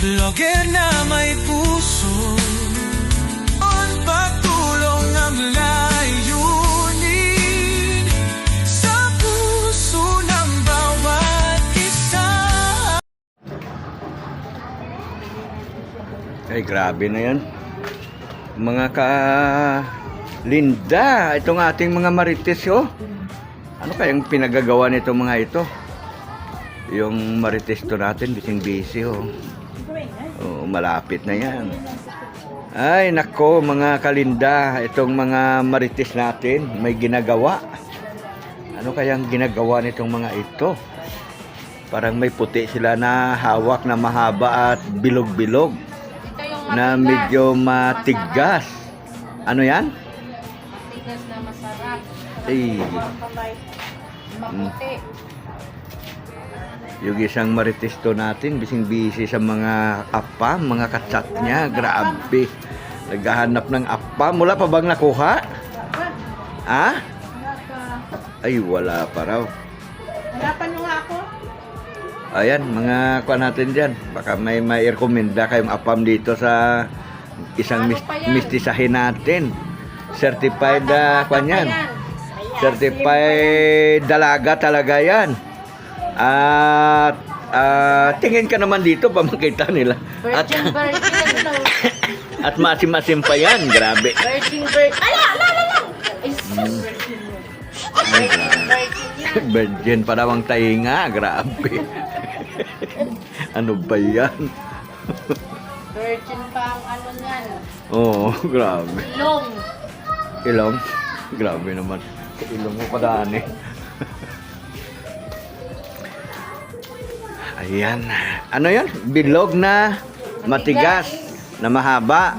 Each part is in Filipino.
Vlogger na may puso, ang pagtulong ang layunin sa puso ng bawat isa. Ay, grabe na yan. Mga ka-linda, itong ating mga marites, oh. Ano kayang pinagagawa nito mga ito? Yung marites to natin, bising-busy, oh. Oh, malapit na yan. Ay, nako, mga kalinda, itong mga marites natin, may ginagawa. Ano kayang ginagawa nitong mga ito? Parang may puti sila na hawak na mahaba at bilog-bilog. Na medyo matigas. Ano yan? Matigas na masarap. Ay. Maputi. Yung isang maritisto natin, bising-busy sa mga apam, mga katsat niya. Grabe. Naghahanap ng apam. Wala pa bang nakuha? Ha? Ay, wala pa raw. Hanapan nyo nga ako. Ayan, mga kuha natin dyan. Baka may rekomenda kayong apam dito sa isang mistisahin natin. Certified kuha yan. Certified dalaga talaga yan. At tingin ka naman dito pa makita nila. Virgin. At masim-masim pa yan. Grabe. Virgin. Ala! Ay, virgin pa daw ang tainga. Grabe. Ano ba yan? Virgin pa ang ano niyan. Oo, grabe. Ilong. Ilong? Grabe naman. Ilong mo padaan eh. Ayan. Ano yan? Bilog na matigas na mahaba.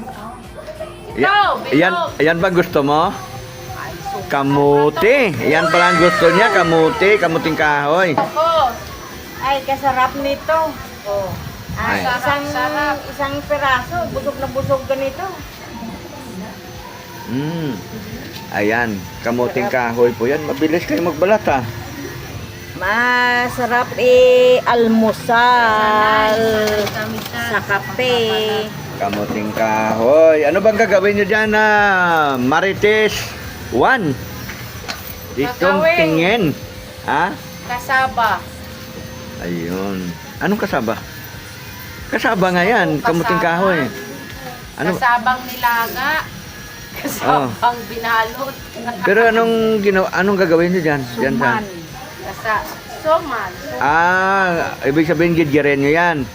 Ayan ba gusto mo? Kamuti. Ayan pala ang gusto niya. Kamuti. Kamuting kahoy. Ako. Ay, kasarap nito. Oh. Ay. Isang peraso. Busog na busog ganito. Ayan. Kamuting kahoy po yan. Mabilis kayo magbalat ha. Masarap almusal sa kape. Kamuting kahoy. Ano bang gagawin nyo dyan na Marites 1? Ditong Gagawin. tingin. Ha? Kasaba. Ayun. Anong kasaba? Kasaba nga yan. Kamuting kahoy. Ano? Kasabang nilaga. Kasabang binalot. Pero anong gagawin nyo dyan? Dyan sa... Soman. Ibig sabihin gidgiren nyo yan.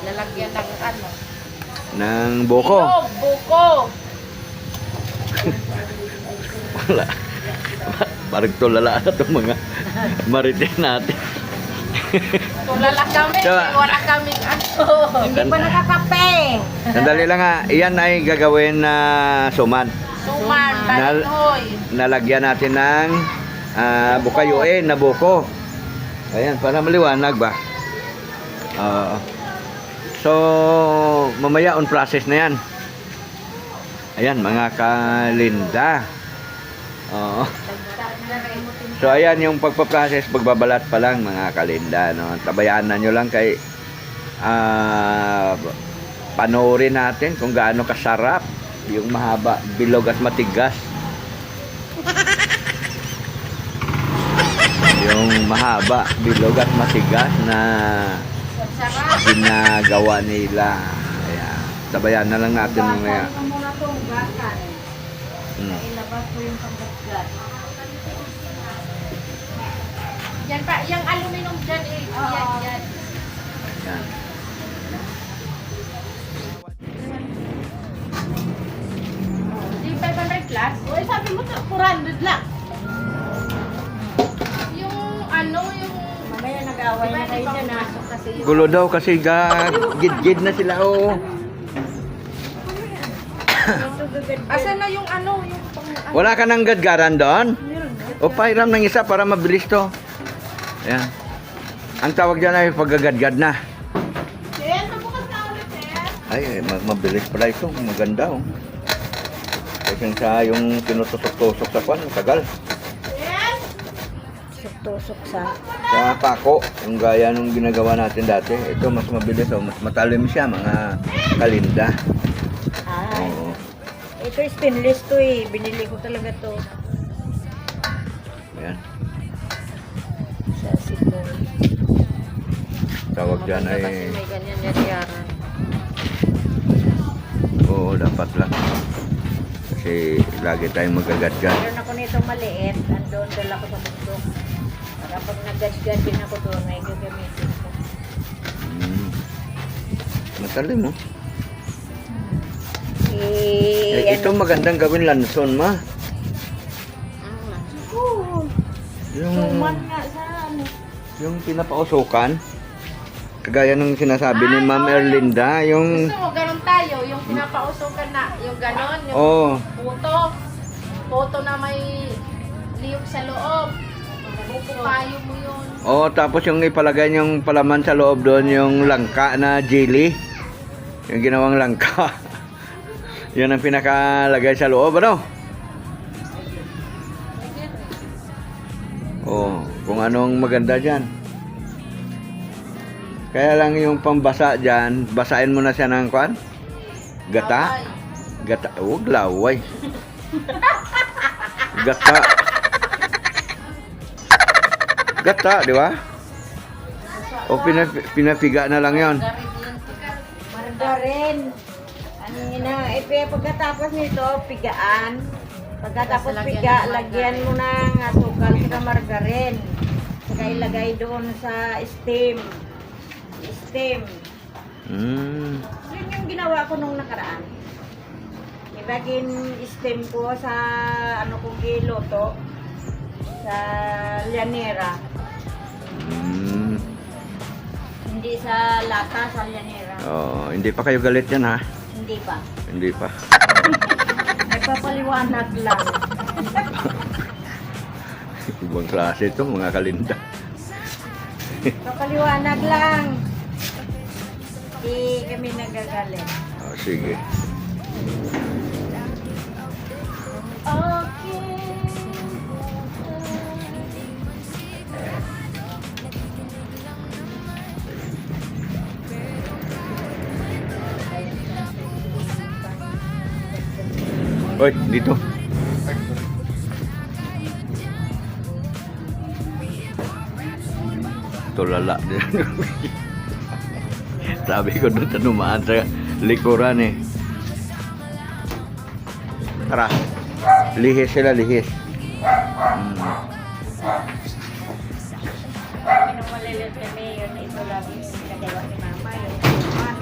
Lalagyan ng ano? Ng buko. Ilog, buko. Wala. Parang tulala na itong mga marites natin. Tulala kami. So, Wala kaming ano. Hindi pa nakakape. Sandali lang ha. Iyan ay gagawin na suman. Suman, balinoy. Nalagyan natin ng bukayuin na buko. Ayan, para maliwanag ba? So, mamaya on process na yan. Ayan, mga kalinda. So, ayan yung pagpaprocess, pagbabalat pa lang mga kalinda. No? Tabayaan na nyo lang kay panoorin natin kung gaano kasarap yung mahaba, bilog at matigas. Yung mahaba, bilog at matigas na ginagawa nila. Ayan. Sabayan na lang natin mamaya. Ilabas ko yung panggatgat. Yan pa, yung aluminum dyan eh. Yan. Ayan. Di 500 plus? Uy, sabi mo 400 lang. Mamaya nag-away na kayo dyan ha. Gulo daw kasi gid-gid na sila oh. Asan na yung ano? Wala ka nang gadgaran doon? O pairam ng isa para mabilis to. Ayan. Ang tawag dyan ay paggagadgad na. Ay, mabilis pala ito. Maganda oh. Kasi sa yung tinutusok-tusok sa kwan, tagal. tusok sa... Sa pako, yung gaya nung ginagawa natin dati. Ito mas mabilis o mas matalim siya, mga kalinda. Ay, Oo. ito stainless to eh. Binili ko talaga to Ayan. sa Sipol. Tawag dyan Maganda ay... kasi may ganyan yan yaran. Oo, dapat lang. Kasi lagi tayong magagat-gat. Meron ako nito maliit. Andun, dala ko sa bundok. Para pag nag-gad din ako doon, may gagamitin ko. Matalim mo. Eh, Ito magandang gawin lanson, ma. Oo. Yung, Suman nga sa ano. yung pinapausukan. Kagaya ng sinasabi ni Ma'am Erlinda, yung... Gusto mo, ganun tayo. Yung pinapausukan na, yung ganon, yung Oh, puto. Puto na may liyog sa loob. Pupukayo mo yun. oh, tapos yung ipalagay yung palaman sa loob doon, yung langka na jelly. Yung ginawang langka. Yan ang pinakalagay sa loob, ano? Oh, kung anong maganda dyan. Kaya lang yung pambasa dyan, basain mo na siya ng kwan? Gata? Gata, huwag laway. Gata. Gata, di ba? O pinapiga na lang yon. Margarin. Ano yun na, pagkatapos nito, pigaan. Pagkatapos piga, lagyan mo ng asukal sa margarin. Saka ilagay doon sa steam. Steam. Mm. Yun yung ginawa ko nung nakaraan. Ibagin steam ko sa ano kong giloto. Sa llanera. Mm. Hindi sa lata, sa llanera. Oh, hindi pa kayo galit yan, ha? Hindi pa. Hindi pa. Nagpapaliwanag lang. Ibang klase ito, mga kalinda. Papaliwanag lang. Hindi kami nagagalit. Oh, sige. Hoy, dito. Tulala din. Sabi ko doon sa dumaan sa likuran eh. Tara. Lihis sila, lihis. Pinumalilit kami yun. Ito lagi nagawa ni mama. Yung suman.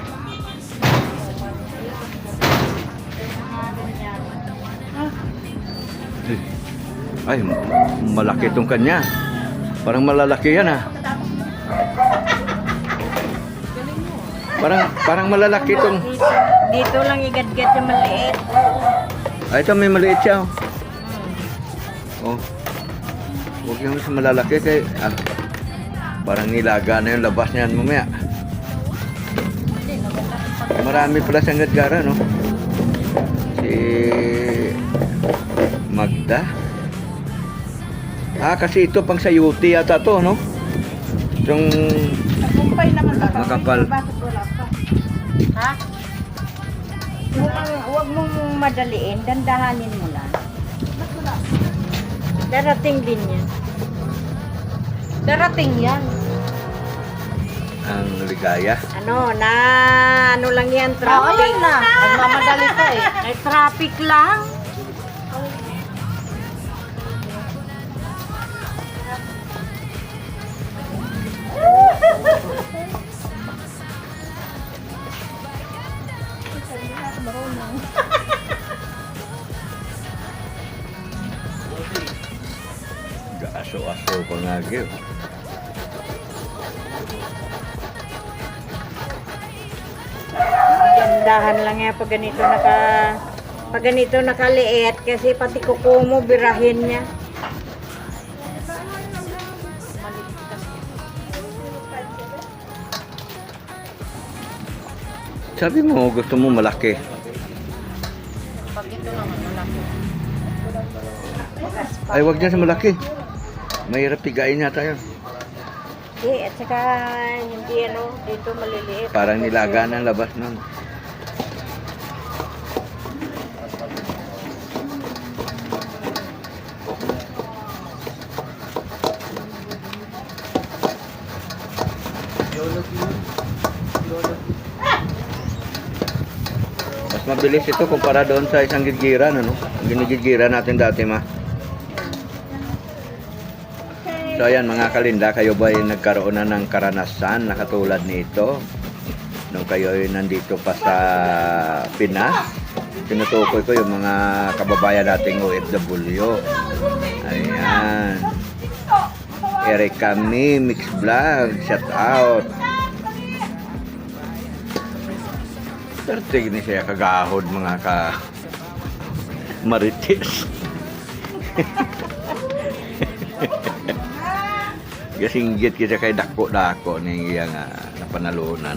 Ay, malaki itong kanya. Parang malalaki yan, ha? Parang malalaki itong... Dito lang igadgat yung maliit. Ay, ito may maliit siya, oh. Oh. Huwag yung sa malalaki kay... Ah, parang nilaga na yung labas niyan mamaya. Marami pala siyang gadgara, no? Si... Magda. Ah, kasi ito pang sayuti yata to, no? Itong... Kumpay naman ba? Makapal. Bakit wala pa? Ha? Huwag mong madaliin. Dandahanin mo lang. Darating din yan. Darating yan. Ang ligaya. Ano lang yan, traffic. yun na. Nagmamadali ka eh. Ay, traffic lang. Aso-aso pa nga gyud. Gandahan lang yan pag ganito nakaliit kasi pati kuko mo birahin niya. Sabi mo, gusto mo malaki. Pag ito naman, malaki. Ay, wag dyan sa malaki. Mahirap pigain yata yun. At saka hindi dito maliliit. Parang nilaga ng labas nun. Mas mabilis ito kumpara doon sa isang gigiran, ano? Ginigigiran natin dati, ma. So ayan mga kalinda, kayo ba ay nagkaroon na ng karanasan na katulad nito? Nung kayo ay nandito pa sa Pinas, tinutukoy ko yung mga kababayan nating OFW. Ayan. Eric Kami, Mix Vlog, shout out. Pertig ni siya kagahod mga ka maritis. Gasinggit kita kay dako-dako ni iyang napanalunan.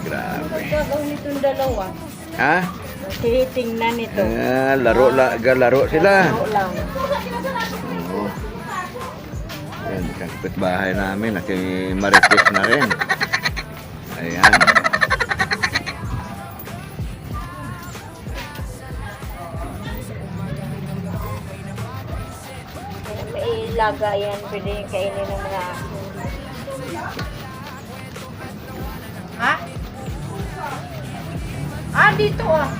Grabe. Gagawin itong dalawa. Ha? Tinitingnan ito. Laro sila. Laro lang. Oo. Yan, kapit bahay namin. Naki maritis na rin. Ayan. May ilaga yan. Pwede kainin ng mga... Ha? Ah, dito ah.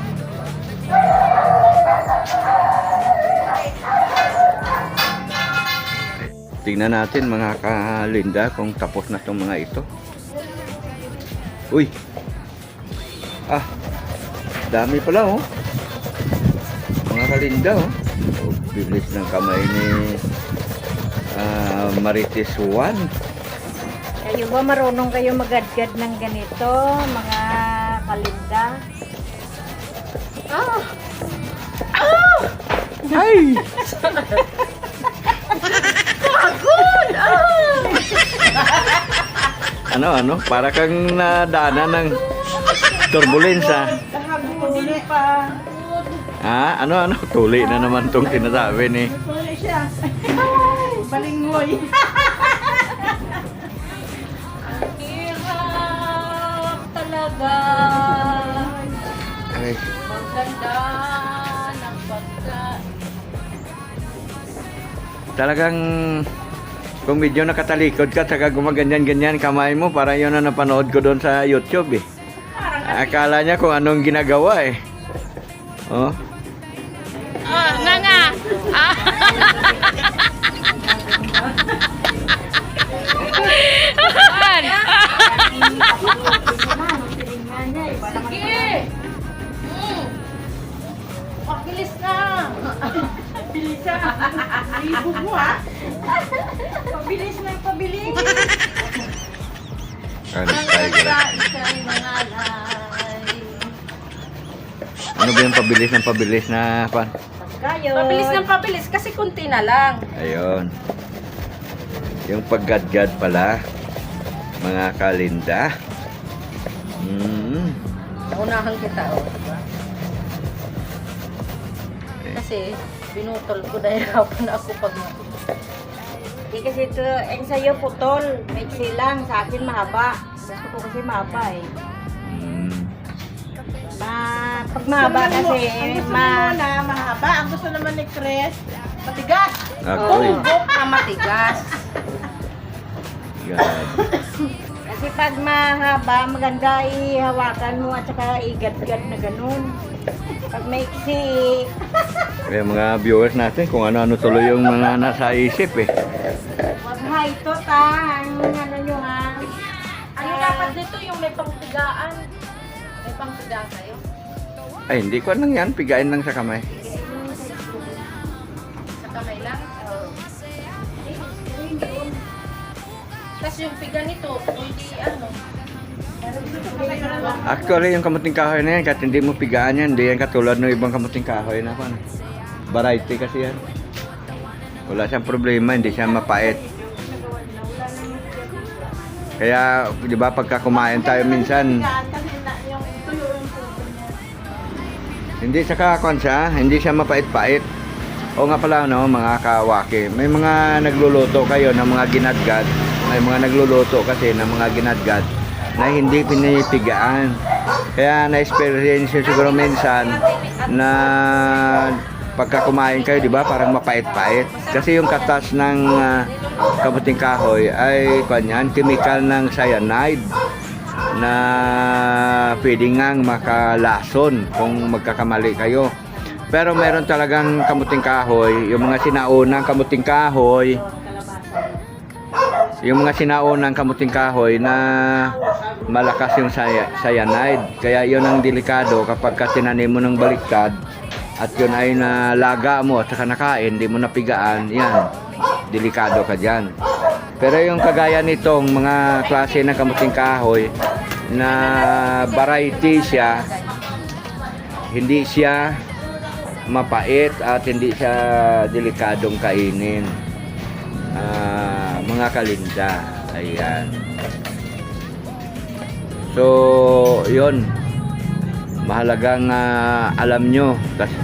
Tingnan natin mga kalinda kung tapos na itong mga ito. Uy! Ah! Dami pala oh. Mga kalinda oh. Oh, bilis ng kamay ni Marites 1. Kayo ba marunong kayo magadgad ng ganito, mga kalinda? Ah! Ay! Pagod! Ah! Ano? Para kang nadaanan ng turbulensya. Tuli pa. Ah, ano? Tuli na naman tong sinasabi ni. Tuli siya. Balinghoy. Ang hirap talaga. Ay, Maganda ng pagka. talagang kung medyo nakatalikod ka saka gumaganyan-ganyan kamay mo, para yun na napanood ko doon sa YouTube eh. Akala niya kung anong ginagawa eh. Oh. Ah, nga. Ah. Sige. Pabilis na. Pabilis na. Ibog mo ha. Pabilis na, pabilis. Ano ba yung pabilis na pan? Kayo. Pabilis ng pabilis kasi kunti na lang. Ayun. Yung paggadgad pala, mga kalinda. Naunahan kita, oh. Diba? Kasi binutol ko dahil hapon ako pag Hindi kasi ito, ang sa'yo putol. Maiksi lang, sa akin mahaba. Gusto ko kasi mahaba eh. Pag mahaba kasi, mahaba. Ang gusto naman ni Chris, matigas. Ako'y. Tumbok na matigas. God. kasi pag mahaba, maganda ihawakan mo at saka igadgad na ganun. Pag maiksi, Kaya mga viewers natin kung ano-ano tuloy yung mga nasa isip eh. wag ha ito ta, ang ano nyo ha. Ano dapat dito yung may pangpigaan? May pangpigaan kayo? Ay, hindi ko lang yan. Pigain lang sa kamay. Sa kamay lang? Tapos yung piga nito, hindi ano. Actually, yung kamuting kahoy na yan, kahit hindi mo pigaan yan, hindi yan katulad ng ibang kamuting kahoy na pan. Variety kasi yan. Wala siyang problema, hindi siya mapait. Kaya, di ba, pagka kumain tayo minsan, Kasi yung tuyo yung puto niya. hindi siya kakakuan siya, hindi siya mapait-pait. O nga pala, no, mga kawaki, may mga nagluluto kayo ng mga ginadgad. May mga nagluluto kasi ng mga ginadgad na hindi pinipigaan. Kaya na-experience nyo siguro minsan na pagka kumain kayo, di ba, parang mapait-pait. Kasi yung katas ng kamuting kahoy ay kanyan, chemical ng cyanide na pwede ngang makalason kung magkakamali kayo. Pero meron talagang kamuting kahoy, yung mga sinaunang kamuting kahoy, na malakas yung cyanide. Kaya yun ang delikado kapag tinanim mo ng baliktad at yun ay nalaga mo at saka nakain, hindi mo napigaan, yan, delikado ka dyan. Pero yung kagaya nitong mga klase ng kamuting kahoy na variety siya, hindi siya mapait at hindi siya delikadong kainin. Mga kalinda, ayan. So yun, mahalagang alam nyo kasi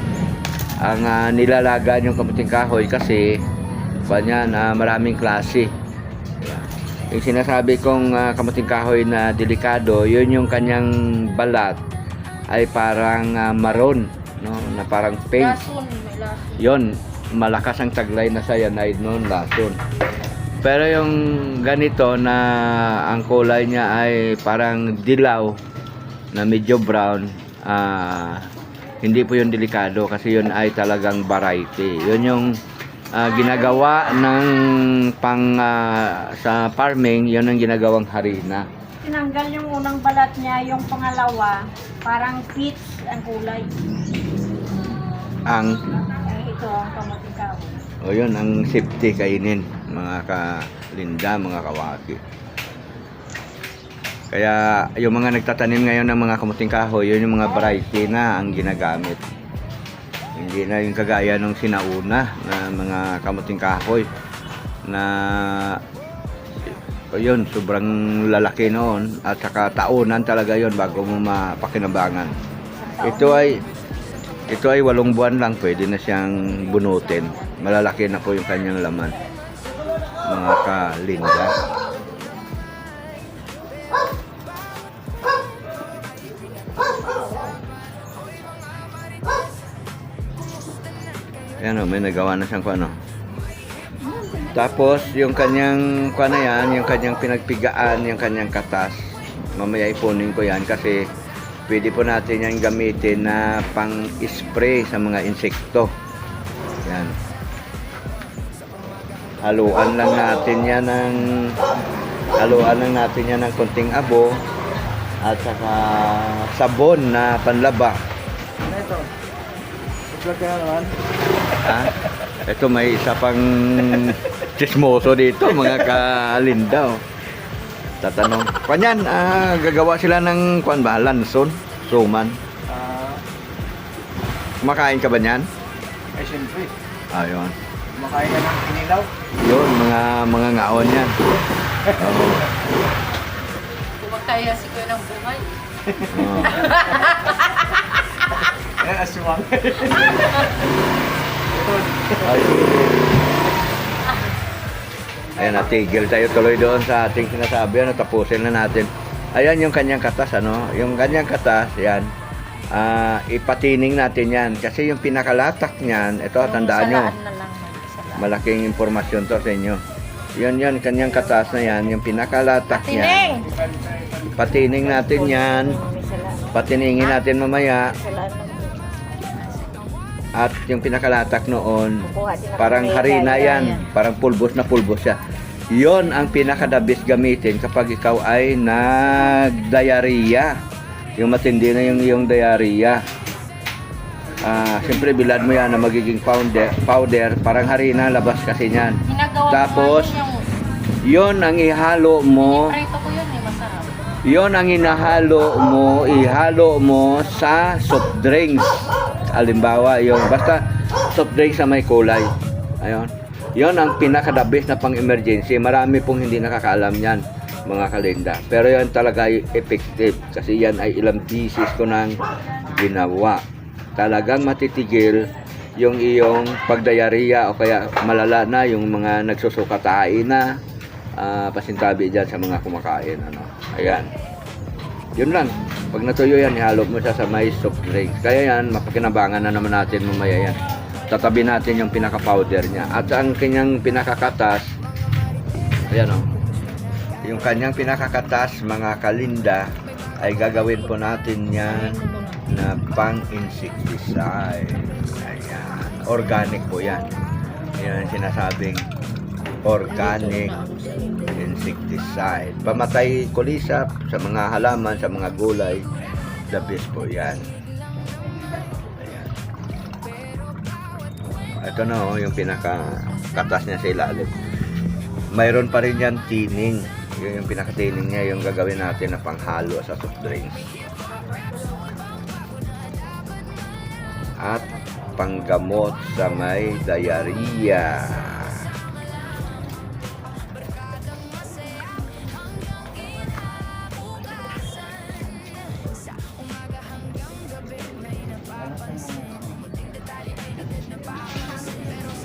ang nilalagaan yung kamuting kahoy kasi kanyan, maraming klase. Yung sinasabi kong kamuting kahoy na delikado, yun yung kanyang balat ay parang maroon, no, na parang pink. Lason, may lason. Yon, malakas ang taglay na cyanide noon, lason. Pero yung ganito na ang kulay niya ay parang dilaw na medyo brown, hindi po yun delikado kasi yun ay talagang variety. Yun yung ginagawa ng sa farming, yun ang ginagawang harina. Tinanggal yung unang balat niya, yung pangalawa, parang peach ang kulay. Ito ang kamuting kahoy. O yun, ang safety kainin, mga kalinda, mga kawaki. Kaya yung mga nagtatanim ngayon ng mga kamuting kahoy, yun yung mga variety na ang ginagamit. Hindi na yung kagaya nung sinauna na mga kamuting kahoy na yun, sobrang lalaki noon at saka taunan talaga yun bago mo mapakinabangan. Ito ay 8 buwan lang, pwede na siyang bunutin. Malalaki na po yung kanyang laman, mga kalinda. Ayan o, may nagawa na siyang ano. Tapos yung kanyang na yan, yung kanyang pinagpigaan, yung kanyang katas, mamaya ipunin ko yan kasi pwede po natin yan gamitin na pang-spray sa mga insekto. Yan. Haluan lang natin yan ng konting abo at saka sabon na panlaba. Ano ito? Vlog ka na naman? Ha? Ito may isa pang chismoso dito, mga kalinda. Oh. Tatanong. Kanyan, gagawa sila ng lanson, suman. Kumakain ka ba niyan? Ay, siyempre. Ayun. Kumakain ka ng inilaw. Yun, mga ngaon yan. Oo. Kumakaya si Kuya ng buhay. Oo. Ayan, aswang. Ayan, natigil tayo tuloy doon sa ating sinasabi. Tapusin na natin. Ayan yung kanyang katas, yung kanyang katas, yan. Ipatining natin yan. Kasi yung pinakalatak niyan, ito, tandaan nyo. Malaking impormasyon to sa inyo. Yun, kanyang katas na yan, yung pinakalatak niyan. Patining natin yan. Patiningin natin mamaya. At yung pinakalatak noon, parang harina yan. Parang pulbos na pulbos siya. Yon ang pinakadabis gamitin kapag ikaw ay nag-diarrhea. Yung matindi na yung diarrhea. Siyempre bilad mo yan na magiging powder. Parang harina, labas kasi yan. Tapos, yon ang ihalo mo. Prito ko yun masarap. Yon ang ihalo mo sa soft drinks. Halimbawa, yon basta soft drinks na may kulay. Ayun. Yon ang pinakadabis na pang-emergency. Marami pong hindi nakakaalam yan, mga kalinda. Pero yon talaga ay effective kasi yan ay ilang pieces ko nang ginawa. Talagang matitigil yung iyong pagdayariya o kaya malala na yung mga nagsusukatain na, pasintabi dyan sa mga kumakain. Ano. Ayan. Yun lang. Pag natuyo yan, ihalo mo siya sa may soft drinks. Kaya yan, mapakinabangan na naman natin mamaya yan. Tatabi natin yung pinaka-powder niya. At ang kanyang pinakakatas, ayan o. Yung kanyang pinakakatas, mga kalinda, ay gagawin po natin yan na pang-insecticide. Ayan. Organic po yan. Yan ang sinasabing organic insecticide. Pamatay kulisap sa mga halaman, sa mga gulay. The best po yan. Ayan. Ito na yung pinaka-katas niya sa ilalim. Mayroon pa rin yan tining. Yun yung pinaka-tining niya, yung gagawin natin na panghalo sa soft drinks. At panggamot sa may diarrhea.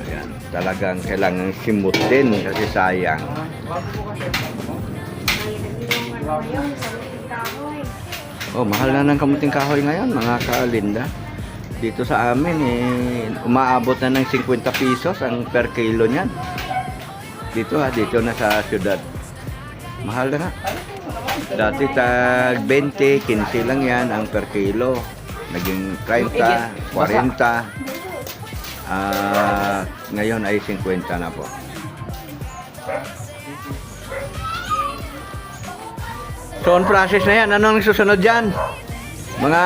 Ayan, talagang kailangan simutin kasi sayang. Oh, mahal na ng kamuting kahoy ngayon, mga kalinda. Dito sa amin, umaabot na ng 50 pesos ang per kilo niyan. Dito na sa syudad. Mahal na nga. Dati tag 20, 15 lang yan ang per kilo. Naging 30, 40. Ngayon ay 50 na po. So, on process na yan. Anong susunod dyan? Mga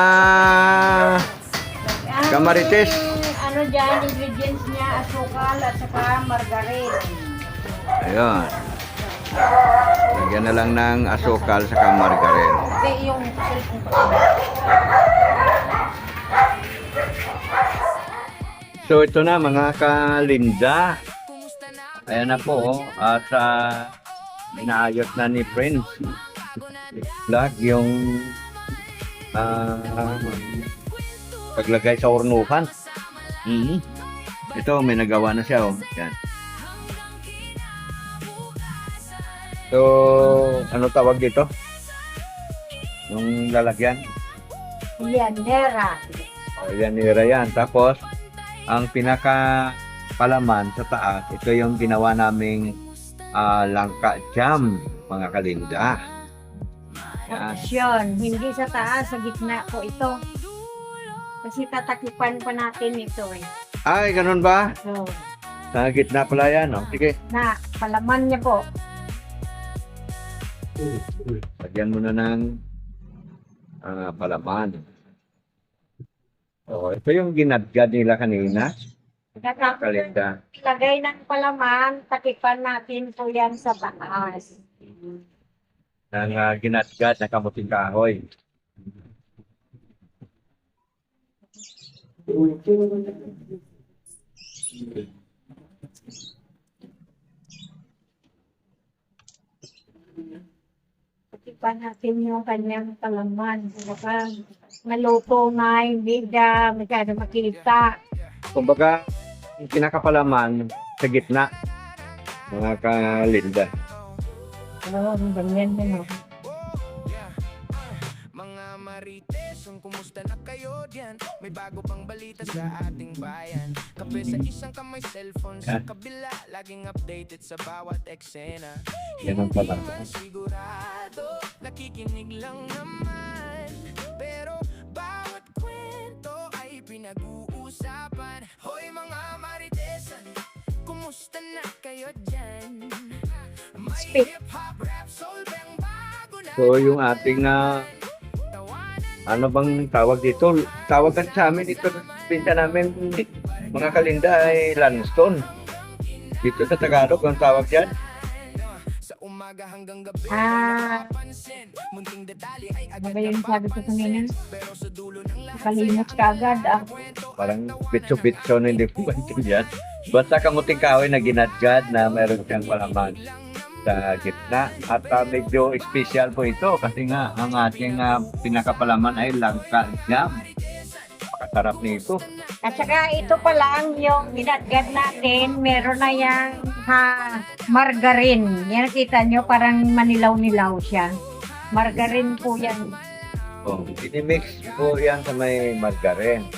kamarites. Ano dyan, ingredients niya, asukal at saka margarine. Ayun. Lagyan na lang ng asukal sa margarine. Kasi yung cellphone ko. So ito na mga kalinda. Ayan na po. At inaayos na ni Prince Vlog yung paglagay sa ornuhan. Ito may nagawa na siya. Yan. So, ano tawag dito? Yung lalagyan? Yanera. Yanera yan. Tapos, ang pinaka palaman sa taas, ito yung ginawa naming langka jam, mga kalinda. Option, hindi sa taas, sa gitna ko ito. Kasi tatakipan pa natin ito eh. Ay, ganun ba? So, Sa gitna pala yan, no? Sige. na, palaman niya po. Lagyan mo na ng palaman. Oh, ito yung ginadgad nila kanina. Katapos Kalinda. ilagay ng palaman, takipan natin po yan sa taas. Ng ginadgad na kamuting kahoy. Takipan natin yung kanyang palaman. Baka maluto na, hindi na masyado makita. Kumbaga, yung pinakapalaman sa gitna. Mga kalinda. Oo, ganyan din ako. Mga marites, kumusta na kayo diyan? May bago pang balita sa ating bayan. Kape sa isang kamay, cellphone sa kabila. Laging updated sa bawat eksena. Yan ang pala. Sigurado, nakikinig lang naman. Pero bawat kwento ay pinag-uusapan. Hoy mga maritesan, kumusta na kayo dyan? May Speak. hip-hop, rap, soul, bang bago na. So, yung ating ano bang tawag dito? Tawagan sa amin dito, pinta namin mga kalinda ay Lanston. Dito sa Tagalog, ang tawag dyan? Sa umaga hanggang gabi Ano ba yung sabi ko kanina? pero sa dulo ng lahat Nakalimot ka agad. Parang bitso-bitso na hindi ko maintindihan. Basta kamuting kahoy na ginadgad na meron siyang palaman sa gitna. At medyo special po ito kasi nga ang ating pinakapalaman ay langka jam. Napakasarap nito. At saka ito pa lang yung ginagad natin, meron na yung margarine. Yan kita nyo, parang manilaw-nilaw siya. Margarine po yan. Oh, inimix po yan sa may margarine.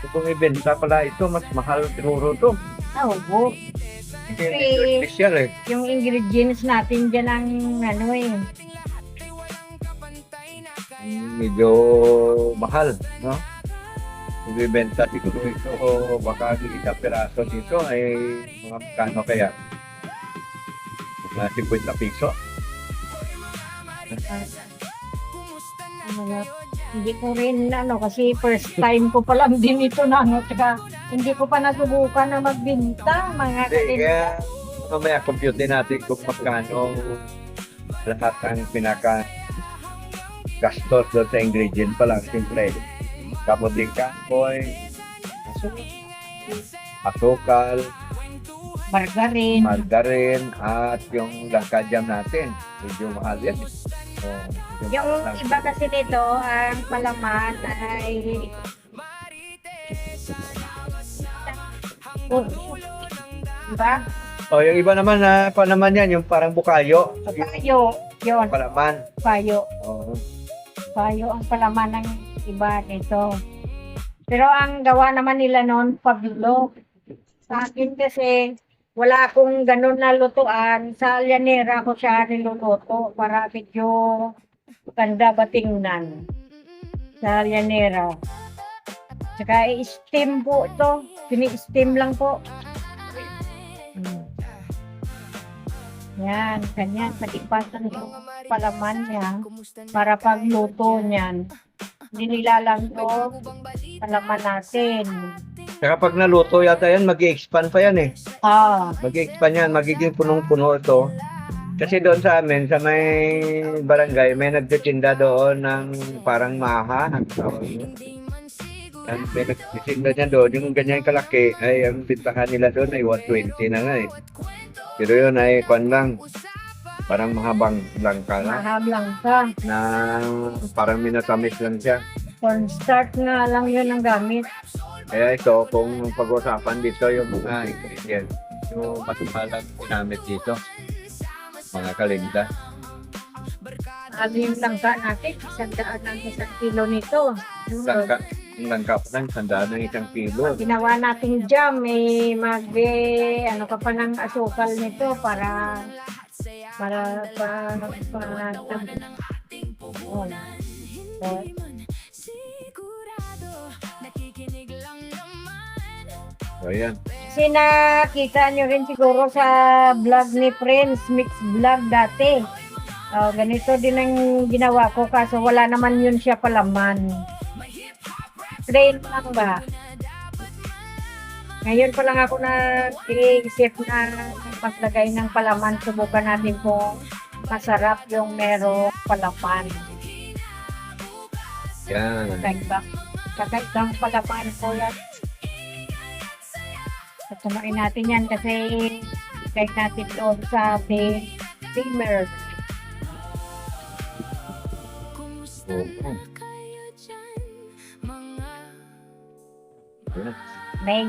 So, kung ibenta pala ito, mas mahal siguro ito. Oo. Hindi ito special eh. Yung ingredients natin dyan ang ano eh. Medyo mahal, no? Kung ibenta siguro ito o baka isang peraso dito ay mga kano kaya? Mga 50 piso. Ano na, hindi ko rin ano kasi first time ko pa lang din ito na ano. Tsaka hindi ko pa nasubukan na magbinta mga Hindi, katin. kaya mamaya compute din natin kung magkano lahat ang pinaka gastos doon sa ingredient pa lang. Siyempre, kamuting kahoy, asukal, Margarine. margarine, at yung langka jam natin. Medyo mahal yan. So, medyo Yung mahal lang. iba kasi nito, ang palaman ay diba? Oh, yung iba naman na pa naman yan, yung parang bukayo. Payo. Yun, Palaman. payo. Oh. Payo ang palaman ng iba nito. Pero ang gawa naman nila noon, pablo. Sa akin kasi, wala akong ganun na lutuan. Sa llanera ko siya niluluto para medyo ganda ba tingnan. Sa llanera. Tsaka i-steam po ito. Pini-steam lang po. Yan, ganyan. Palipasan yung palaman niya para pagluto niyan. Dinilalang to palaman natin. Kaya pag naluto yata yan, mag-i-expand pa yan eh. Ah, Mag-i-expand yan, magiging punong-puno ito. Kasi doon sa amin, sa may barangay, may nagtitinda doon ng parang maha. Ang may nagtitinda niya doon, yung ganyan kalaki, ay ang bintahan nila doon ay 120 na nga eh. Pero yun ay kwan lang, parang mahabang langka na, mahab lang ka. na parang minatamis lang siya. Cornstarch nga lang yun ang gamit. Kaya ito, kung pag-usapan dito yung mga ingredients, yung matumalang ginamit dito, mga kalinda. Ano yung langka natin? 100 ang 1 kilo nito. Yung langka pa lang, sandaan ng 1 kilo. Ginawa nating jam, ano ka pa ng asukal nito para So, ayan. kasi nakita nyo rin siguro sa vlog ni Friends, mix vlog dati. Ganito din ang ginawa ko kaso wala naman yun siya palaman. Plain lang ba? Ngayon pa lang ako nag-isip na paglagay ng palaman. Subukan natin kung masarap yung merong palaman. Yan. Kakaibang palaman ko yan. Patuloy natin yan kasi kahit natin doon sa steamer. Oo. Ayan. May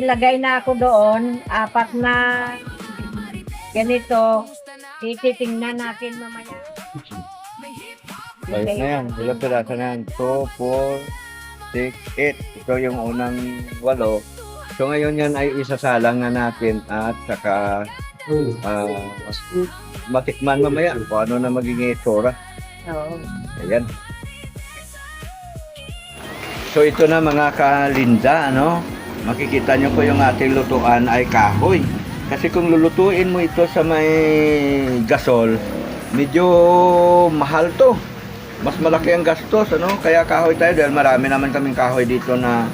lagay na ako doon, 4 na ganito. Titingnan natin mamaya. Ayos na yan. Ilang piraso na yan? 2, 4, 6, 8. Ito yung unang 8. So ngayon yan ay isasalang na natin at saka matikman mamaya kung ano na magiging itsura. Oo. Ayan. So ito na mga kalinda, ano? Makikita nyo po yung ating lutuan ay kahoy. Kasi kung lulutuin mo ito sa may gasol, medyo mahal to. Mas malaki ang gastos, ano? Kaya kahoy tayo dahil marami naman kaming kahoy dito na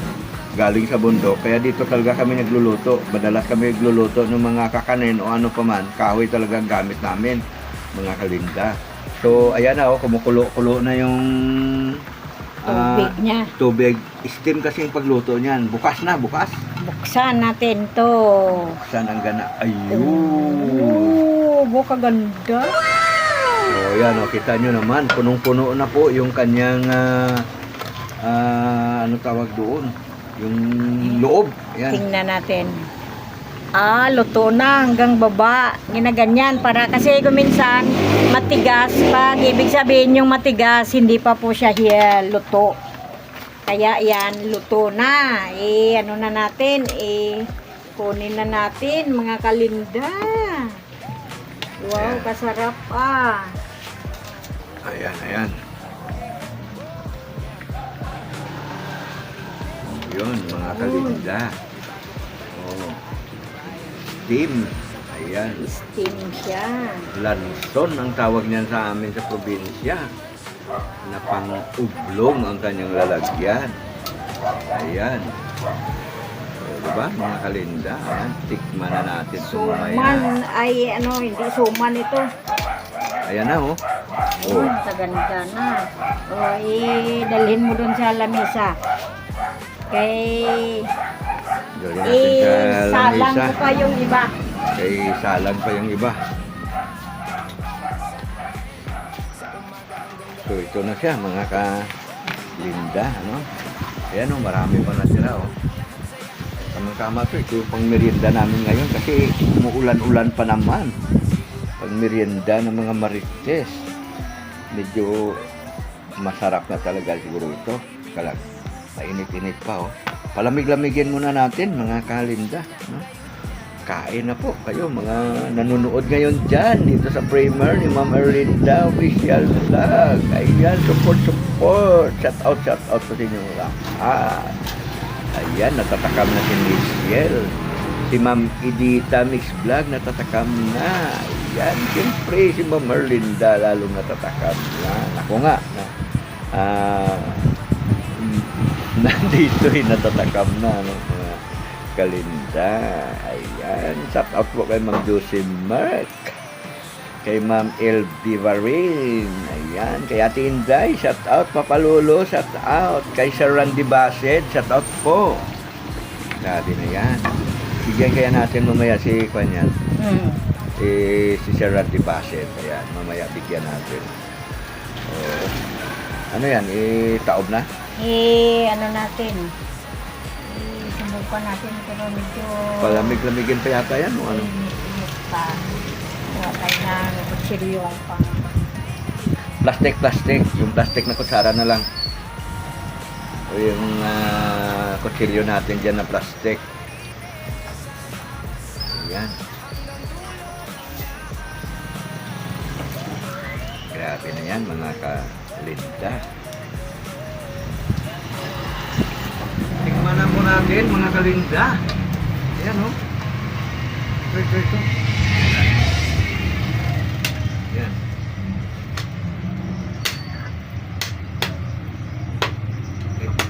galing sa bundok. Kaya dito talaga kami nagluluto. Madalas kami nagluluto ng mga kakanin o ano pa man. Kahoy talaga ang gamit namin, mga kalinda. So ayan na, kumukulo-kulo na yung Tubig niya. tubig. Steam kasi yung pagluto niyan. Bukas na, bukas. Buksan natin to. Buksan ang gana. Ayun. Buka ganda. So, yan o. Kita nyo naman. Punong-puno na po yung kanyang ano tawag doon? Yung loob. Ayan. Tingnan natin. Luto na hanggang baba. Ginaganyan para kasi kuminsan matigas pag ibig sabihin yung matigas hindi pa po siya luto. Kaya yan luto na. Ano na natin? Kunin na natin mga kalinda. Wow, Ayan. kasarap Ayan, ayan. Yun, mga kalinda. Oh. Steam. Ayan. Steam siya. Lanson ang tawag niyan sa amin sa probinsya. Na pang-ublong ang kanyang lalagyan. Ayan. So, diba, mga kalinda? Ayan, tikman na natin ito mamaya. Suman ay hindi suman ito. Ayan na, oh. Oh. Sa ganda na. Dalhin mo dun sa lamesa. Kay Dali natin sa salang lamesa. ko pa yung iba. Kay salang pa yung iba. So ito na siya mga ka-linda, ano? Ayan, oh, marami pa natira, oh. Tama-tama to, ito yung pang merienda namin ngayon kasi umuulan-ulan pa naman. Pang merienda ng mga marites. Medyo masarap na talaga siguro ito. Kalag, mainit-init pa, oh. Palamig-lamigin muna natin mga kalinda, no? Kain na po kayo mga nanonood ngayon dyan dito sa Premier ni Ma'am Erlinda Official Vlog. Ayan, support. Shout out sa inyo lahat. Ayan, natatakam na si Miss Yel. Si Ma'am Edita Mix Vlog natatakam na. Ayan, siyempre si Ma'am Erlinda lalong natatakam na. Ako nga na nandito natatakam na, no? Mga kalinda. Ayan, shout out po kay Ma'am Josie Mark, kay Ma'am LB Varin, ayan, kay Ate Inday, shout out. Papalolo, shout out. Kay Sir Randy Bassett, shout out po. Sabi na yan. Bigyan kaya natin mamaya si Kwanyan, si Sir Randy Bassett. Ayan, mamaya bigyan natin. Ano yan, taob na? Ano natin? Subukan natin pero medyo Palamig-lamigin pa yata yan, o ano? init pa. Wala tayo na kutsilyong pang Plastic. Yung plastic na kutsara na lang. O yung kutsilyo natin dyan na plastic. Ayan. Grabe na yan mga kalinda. Tingnan na po natin mga kalinda. Ayan, o. Ito. Ayan.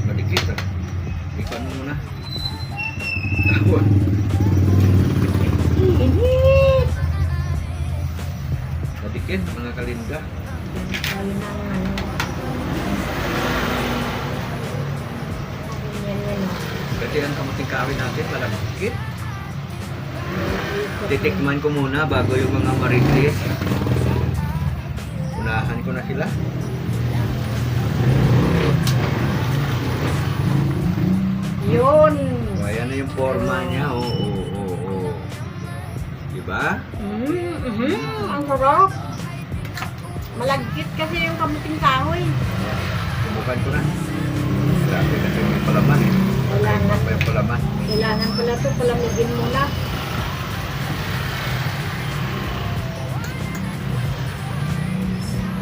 Madikit, ikan mo muna. Tawag. init. Madikit mga kalinda. Tayo na Yan. Kasi ang kamuting kaawin natin, malagkit. Titikman ko muna bago yung mga marites. Unahan ko na sila. Yun. O, ayan na yung forma niya. Oo. Diba? Ang sarap. Malagkit kasi yung kamuting kahoy. Subukan ko na. Grabe kasi may palaman eh. Wala na. Pa yung palaman. Kailangan pala ito, palamigin muna.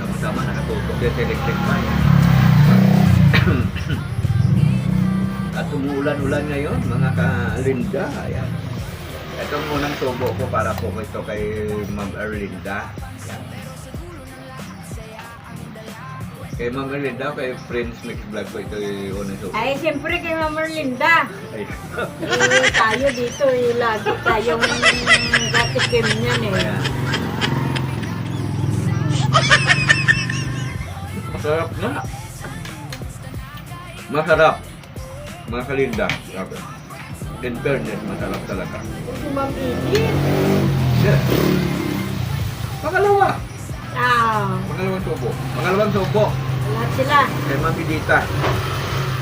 Tama-tama nakatutok yan sa electric fan. At umuulan-ulan ngayon, mga kalinda. Ayan. Ito ang unang tubo ko para po ito kay Ma'am Erlinda. Ayan. Kay Ma'am Erlinda, kay Friends Mix Vlog ko ito yung unang tubo. Ay, siyempre kay Mama Linda. Ay. Tayo dito, lagi tayong gatikim niyan eh. Ayan. Masarap na. Masarap. Mga kalinda. Grabe. In fairness, masarap talaga. Si Ma'am Edith. Yes. Pangalawa. Ah, Pangalawang tubo. lahat sila. Kay Ma'am Edita.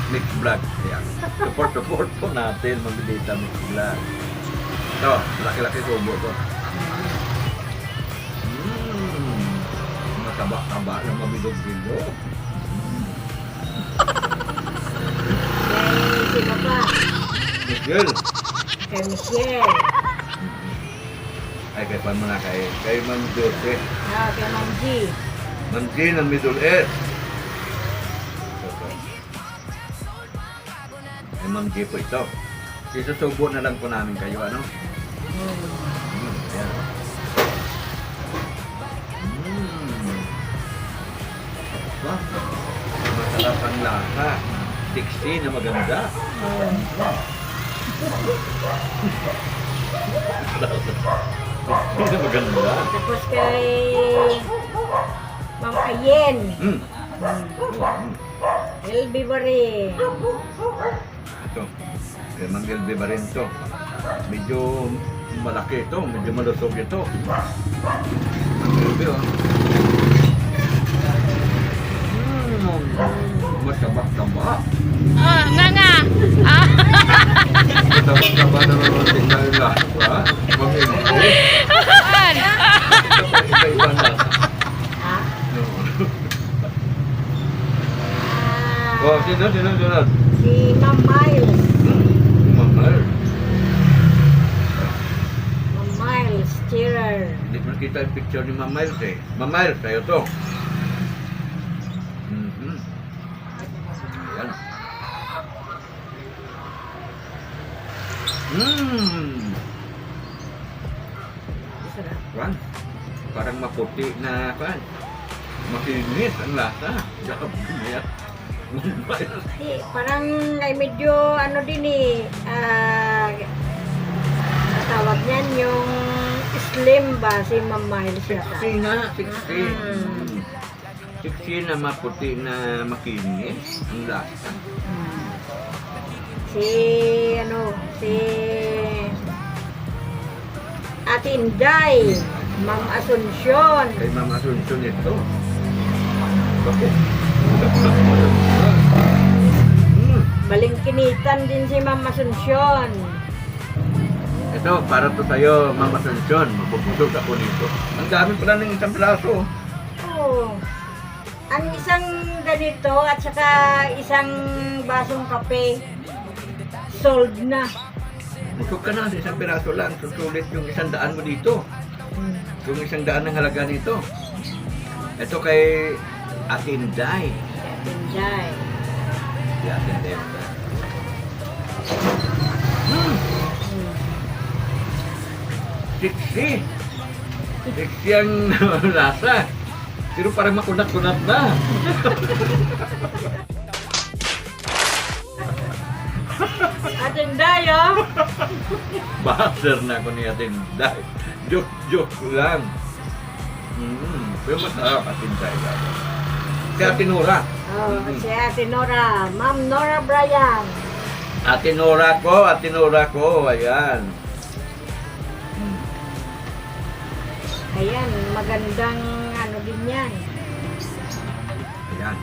Mix vlog. Ayan. Support po natin, Mabilita Mix vlog. Ito, laki-laki tubo to. Mataba-taba na mabilog-bilog. Kay sino pa? Miguel. Kay Michelle. Ay, kay pan mo na kay Ma'am Jose. Kay Ma'am G. Ma'am G ng Middle East. Kay Ma'am G po ito. Isusubo na lang po namin kayo, ano? Ayan. Ba? Masarap ang lasa. 60 na maganda. Hindi na maganda. Tapos kay Ma'am Ayen. LB Bari. Ito. Kay Mang Elbe ba rin ito? Medyo malaki ito. Medyo malusog ito. Mang Elbe, oh. Masabak-taba. Oh, nga. Masabak-taba na naman tingnan nila. Ha? Mang Elbe. Iba-iba na. Oh, sino? Si Ma'am Miles. Mamahal. Ma'am Miles, cheerer. Hindi ko nakita yung picture ni Ma'am Miles eh. Ma'am Miles, tayo to. Ayan. Kwan. Parang maputi na kwan. Makinis ang lasa. Jakab niya. Parang ay medyo ano din tawag niyan yung slim ba si Ma'am Miles yata. 60 nga, 60. 60 na maputi na makinis ang lasa. Si Ate Inday, Ma'am Asuncion. Kay Ma'am Asuncion ito. Bakit? Balingkinitan din si Ma'am Asuncion. Ito, para to sa'yo, Ma'am Asuncion. Mabubusog ako nito. Ang dami pala ng isang braso. Oo. Ang isang ganito at saka isang basong kape sold na. Busog ka na sa isang piraso lang. Susulit yung 100 mo dito. Yung 100 ang halaga nito. Ito kay Ate Inday. Inday. Si Ate Inday. Siksi ang lasa. Pero parang makunat-kunat na. Ate Inday, oh. Baser na ako ni Ate Inday. Joke lang. Pero masarap Ate Inday. Si Ate Nora. Oh, si Ate Nora. Ma'am Nora Bryan. Ate Nora ko. Ayan. Ayan, magandang ano din yan. Ayan.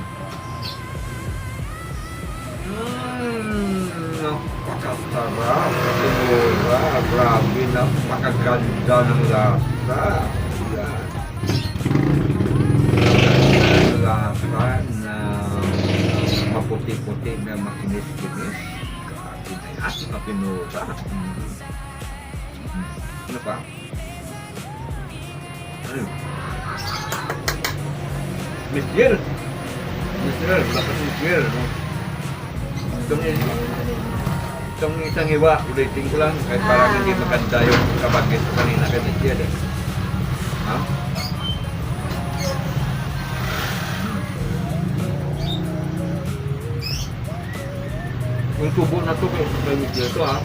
Napakasarap. Ate Nora. Grabe, napakaganda ng lasa. Ayan. Lasa na maputi-puti na makinis-kinis. Ate Nora. Ano pa? Miss Jill, lakas Miss Jill, no? Itong isang hiwa, ulitin ko lang, kahit parang hindi maganda yung kabagit ko kanina kay Miss Jill, eh. Ha? Yung tubo na to kay Miss Jill to, ha?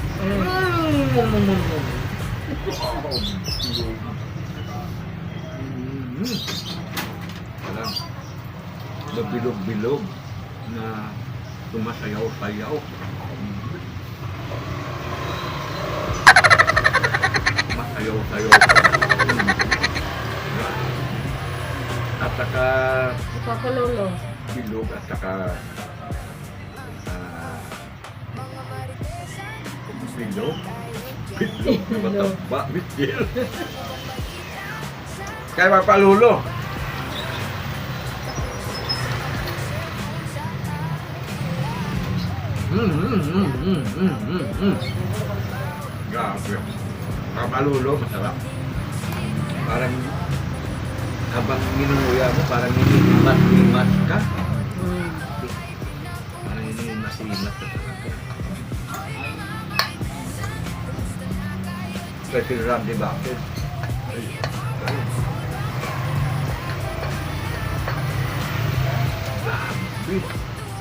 Alam, mabilog-bilog na sumasayaw-sayaw. Masayaw-sayaw. At saka Ipakulolo. bilog at saka Bitlog. Bitlog na mataba. Bitlog. Kaya mapalulo. Grabe. Mapalulo, masarap. Parang habang minunguya mo, parang hinihimas-himas ka. Parang hinihimas-himas ka talaga. Kasi Randy Bakit.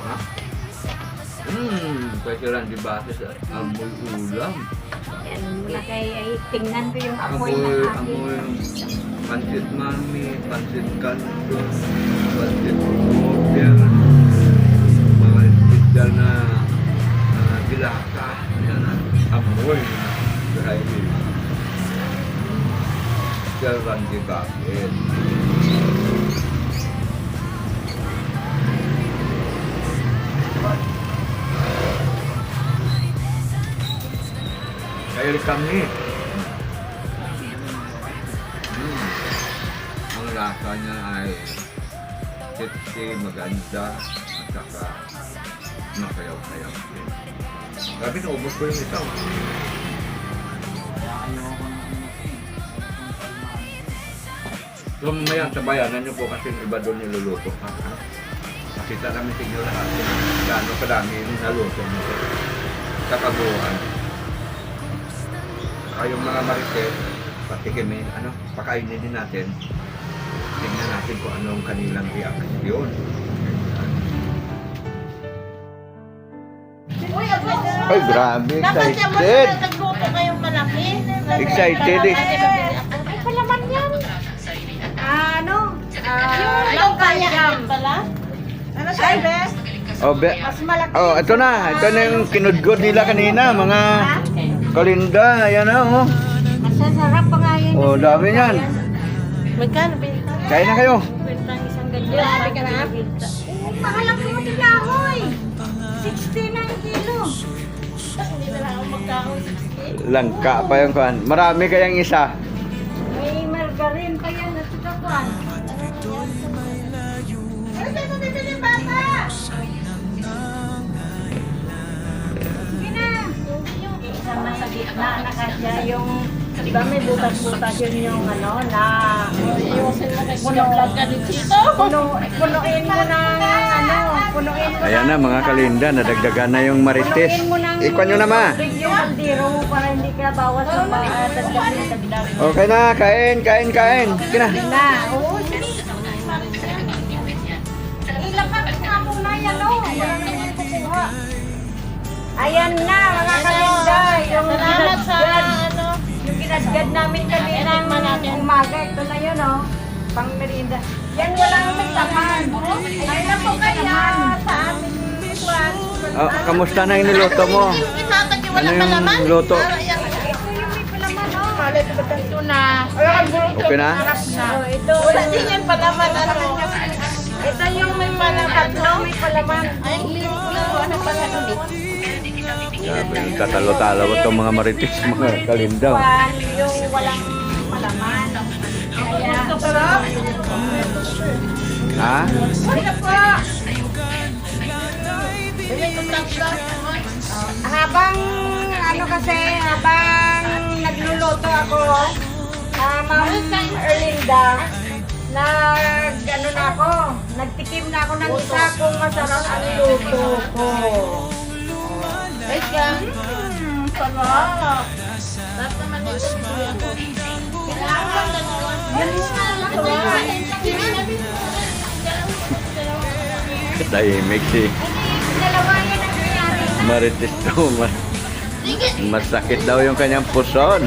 Ha? Kasi Randy Bakit, amoy ulam. Yan muna kay tingnan ko yung apoy ng Amoy aking. pansit mami, pansit kanto, pansit model, mga isdal na dilata, yan ang amoy dahil Sirang di Bakit. Kaya kami. Ang lasa niya ay tipsy, maganda, at saka masayaw-sayaw din. Grabe, naubos ko yung ito. So mamaya sa bayanan niyo po kasi yung iba doon niluluto. Nakita namin tignan lahat kung gaano kadami yung naluto nito sa kabuuan. Yung mga marites, patikimin, pakainin din natin. Tingnan natin kung anong kanilang reaksyon. Uy, abay. Ay, grabe, Dapat yan mo excited! na nagluto kayong malaki. Excited eh. Ay, palaman yan. Local jam. Pala? Ano siya, best? Oh, Mas malaki. oh, ito na. Ito na yung kinudgod nila kanina, mga kalinda. Ayan na, oh. Masasarap pa nga yan. Oh, dami yan. Magkano, best? Kain na kayo. Kwentang isang ganyan. Grabe ka na. Mahal ang kumating na ako eh. 60 na ang kilo. Hindi na lang ako magkaon. Langka pa yung kuhan. Marami kayang isa. May margarine pa yan at saka kuhan. Ano sa'yo mo bibili, bata? Sige na. Isang nasa gitna nakasya yung, di ba may butas-butas yun yung na, Iwasin mo kasi yung vlog ka ni Chito. punuin mo ng punuin mo Ayan na mga kalinda. Nadagdagan na yung marites. punuin mo ng Ikon nyo na ma. tubig yung kaldero mo para hindi ka bawas ng dagdagan sa bilang. Okay na. Kain, kain, kain. Sige na. Na, oo, sige. Ilapat nga muna yan, o. Wala na yung kukuha. Ayan na, mga kalinda. Yung Salamat sa ginadgad. Yung ginadgad namin kaninang umaga. Ito na yun, o. Pang merienda. Yan walang may laman. Ay, naku kaya sa amin. Oh, kamusta na yung niluto mo? Itatag yung Ano walang yung palaman. luto? Ito yung may palaman, o. Ito na. Okay na? Oh, ito. Wala din yan palaman. Ito yung may palaman. May palaman. Ay, hindi ko na ano pala ulit. Grabe, tatalo-talo itong mga marites, mga kalinda. Yung walang palaman. Kaya, Ha? ano po? Habang nagluluto ako, Ma'am Erlinda, nagtikim na ako ng isa kung masarap ang luto ko. Ay, yan. Sarap. Sarap naman ito. Kailangan dalawa. Tahimik si Dalawa yan ang nangyari. marites to. Masakit daw yung kanyang puson.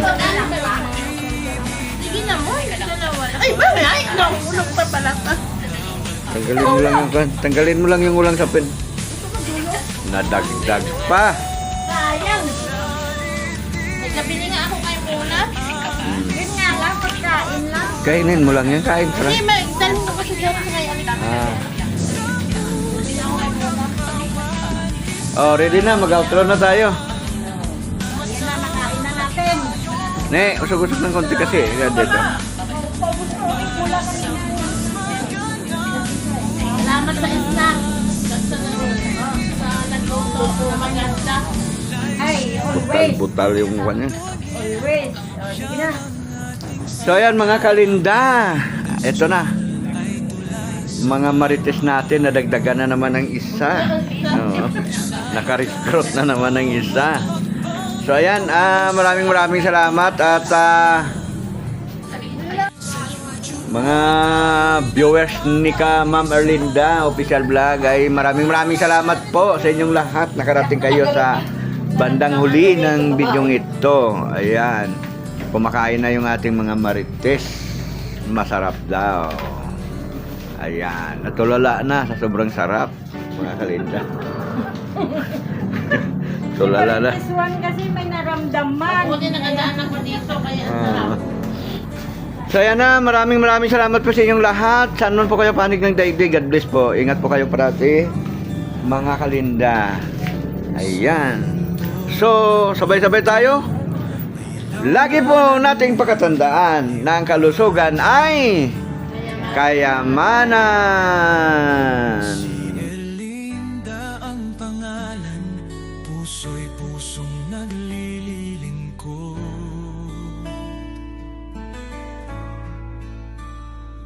Sige na mo. Dalawa. Ay, bakit? Ay, nahulog pa pala. Tanggalin mo lang yung ulang sapin. Nadagdag pa. Sayang. May nabili nga ako kayo muna. Yun nga lang, pagkain lang. Kainin mo lang yan, kain ka Hindi, lang. dalhin ko kasi dyan ngayon. Oh, ready na, mag-outro na tayo. Ne, usog-usog ng konti kasi. Yan dito. Salamat sa snack. Sa nagluto na maganda. Ay, always. Butal-butal yung kanya. Always. O, sige na. So ayan mga kalinda. Ito na. Mga marites natin, nadagdagan na naman ng isa. Oo. Naka-recruit na naman ng isa. So ayan, maraming salamat at mga viewers ni ka Ma'am Erlinda Official Vlog ay maraming salamat po sa inyong lahat. Nakarating kayo sa bandang huli ng bidyong ito. Ayan, kumakain na yung ating mga marites. Masarap daw. Ayan, natulala na sa sobrang sarap mga kalinda. Tulala na. This one kasi may naramdaman. Ako din nakadaan ako dito, kaya ang sarap. So ayan na, maraming salamat po sa inyong lahat. Saan man po kayo panig ng daigdig, God bless po. Ingat po kayo parati, mga kalinda. Ayan. So, sabay-sabay tayo. Lagi po nating pakatandaan na ang kalusugan ay kayamanan. Erlinda ang pangalan, puso'y pusong naglilingkod.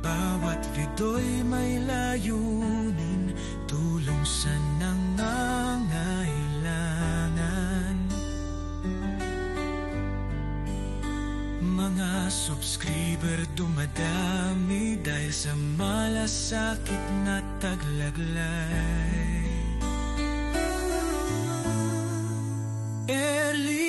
Bawat video'y may layunin, tulong sa nangangailangan. Mga subscriber dumadami dahil sa malasakit na taglaglay. Early